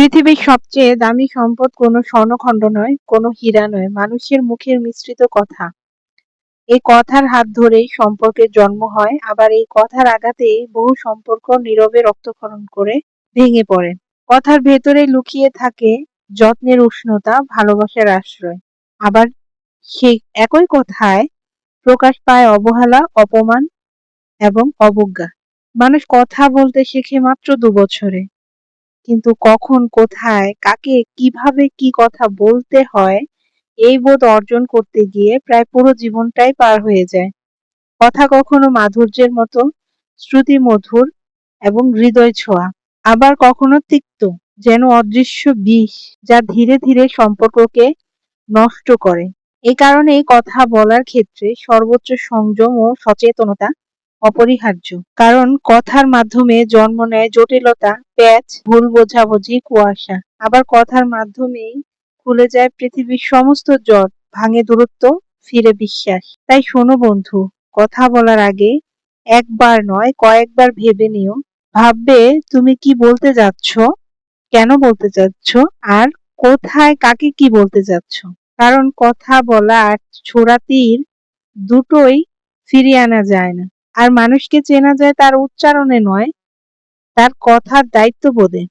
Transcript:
পৃথিবীর সবচেয়ে দামি সম্পদ কোনো স্বর্ণখণ্ড নয়, কোনো হীরা নয়, মানুষের মুখের মিশ্রিত কথা। এই কথার হাত ধরেই সম্পর্কের জন্ম হয়, আবার এই কথার আঘাতেই বহু সম্পর্ক নীরবে রক্তক্ষরণ করে ভেঙে পড়ে। কথার ভেতরে লুকিয়ে থাকে যত্নের উষ্ণতা, ভালোবাসার আশ্রয়। আবার সেই একই কথায় প্রকাশ পায় অবহেলা, অপমান এবং অবজ্ঞা। মানুষ কথা বলতে শেখে মাত্র ২ বছরে। কিন্তু কখন, কোথায়, কাকে, কিভাবে কি কথা বলতে হয় এই বোধ অর্জন করতে গিয়ে প্রায় পুরো জীবনটাই পার হয়ে যায়। কথা কখনো মাধুর্যের মতো শ্রুতিমধুর এবং হৃদয় ছোঁয়া, আবার কখনো তিক্ত, যেন অদৃশ্য বিষ যা ধীরে ধীরে সম্পর্ককে নষ্ট করে। এ কারণেই কথা বলার ক্ষেত্রে সর্বোচ্চ সংযম ও সচেতনতা অপরিহার্য। কারণ কথার মাধ্যমে জন্ম নেয় জটিলতা, প্যাঁচ, ভুল বোঝাবুঝি, কুয়াশা। আবার কথার মাধ্যমেই খুলে যায় পৃথিবীর সমস্ত জট, ভাঙে দূরত্ব, ফিরে বিশ্বাস। তাই শোনো বন্ধু, কথা বলার আগে একবার নয় কয়েকবার ভেবে নিও। ভাববে তুমি কি বলতে যাচ্ছ, কেন বলতে চাচ্ছ, আর কোথায় কাকে কি বলতে চাচ্ছ। কারণ কথা বলা আর ছোড়া তীর দুটোই ফিরিয়ে আনা যায় না। আর মানুষকে চেনা যায় তার উচ্চারণে নয়, তার কথার দায়িত্ববোধে।